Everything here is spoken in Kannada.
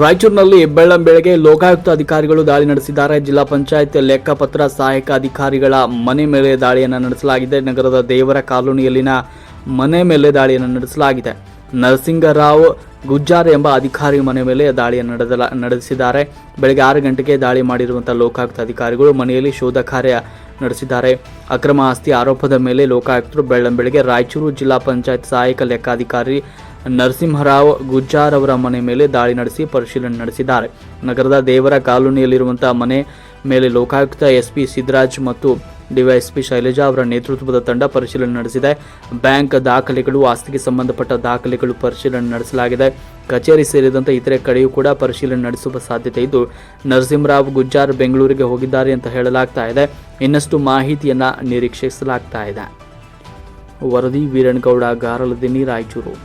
ರಾಯಚೂರಿನಲ್ಲಿ ಬೆಳ್ಳಂಬೆಳಗ್ಗೆ ಲೋಕಾಯುಕ್ತ ಅಧಿಕಾರಿಗಳು ದಾಳಿ ನಡೆಸಿದ್ದಾರೆ. ಜಿಲ್ಲಾ ಪಂಚಾಯತ್ ಲೆಕ್ಕಪತ್ರ ಸಹಾಯಕ ಅಧಿಕಾರಿಗಳ ಮನೆ ಮೇಲೆ ದಾಳಿಯನ್ನು ನಡೆಸಲಾಗಿದೆ. ನಗರದ ದೇವರ ಕಾಲೋನಿಯಲ್ಲಿನ ಮನೆ ಮೇಲೆ ದಾಳಿಯನ್ನು ನಡೆಸಲಾಗಿದೆ. ನರಸಿಂಗರಾವ್ ಗುಜ್ಜಾರ್ ಎಂಬ ಅಧಿಕಾರಿ ಮನೆ ಮೇಲೆ ದಾಳಿಯನ್ನು ನಡೆಸಿದ್ದಾರೆ. ಬೆಳಗ್ಗೆ 6 ಗಂಟೆಗೆ ದಾಳಿ ಮಾಡಿರುವಂತಹ ಲೋಕಾಯುಕ್ತ ಅಧಿಕಾರಿಗಳು ಮನೆಯಲ್ಲಿ ಶೋಧ ಕಾರ್ಯ ನಡೆಸಿದ್ದಾರೆ. ಅಕ್ರಮ ಆಸ್ತಿ ಆರೋಪದ ಮೇಲೆ ಲೋಕಾಯುಕ್ತರು ಬೆಳ್ಳಂಬೆಳಗ್ಗೆ ರಾಯಚೂರು ಜಿಲ್ಲಾ ಪಂಚಾಯತ್ ಸಹಾಯಕ ಲೆಕ್ಕಾಧಿಕಾರಿ ನರಸಿಂಹರಾವ್ ಗುಜ್ಜಾರ್ ಅವರ ಮನೆ ಮೇಲೆ ದಾಳಿ ನಡೆಸಿ ಪರಿಶೀಲನೆ ನಡೆಸಿದ್ದಾರೆ. ನಗರದ ದೇವರ ಕಾಲೋನಿಯಲ್ಲಿರುವಂತಹ ಮನೆ ಮೇಲೆ ಲೋಕಾಯುಕ್ತ ಎಸ್ಪಿ ಸಿದ್ದರಾಜ್ ಮತ್ತು ಡಿವೈಎಸ್ಪಿ ಶೈಲಜಾ ಅವರ ನೇತೃತ್ವದ ತಂಡ ಪರಿಶೀಲನೆ ನಡೆಸಿದೆ. ಬ್ಯಾಂಕ್ ದಾಖಲೆಗಳು, ಆಸ್ತಿಗೆ ಸಂಬಂಧಪಟ್ಟ ದಾಖಲೆಗಳು ಪರಿಶೀಲನೆ ನಡೆಸಲಾಗಿದೆ. ಕಚೇರಿ ಸೇರಿದಂತೆ ಇತರೆ ಕಡೆಯೂ ಕೂಡ ಪರಿಶೀಲನೆ ನಡೆಸುವ ಸಾಧ್ಯತೆ ಇದ್ದು, ನರಸಿಂಹರಾವ್ ಗುಜ್ಜಾರ್ ಬೆಂಗಳೂರಿಗೆ ಹೋಗಿದ್ದಾರೆ ಅಂತ ಹೇಳಲಾಗ್ತಾ ಇದೆ. ಇನ್ನಷ್ಟು ಮಾಹಿತಿಯನ್ನ ನಿರೀಕ್ಷಿಸಲಾಗ್ತಾ ಇದೆ. ವರದಿ ವೀರಣ್ಣಗೌಡ, ಗಾರಲದಿನ್ನಿ, ರಾಯಚೂರು.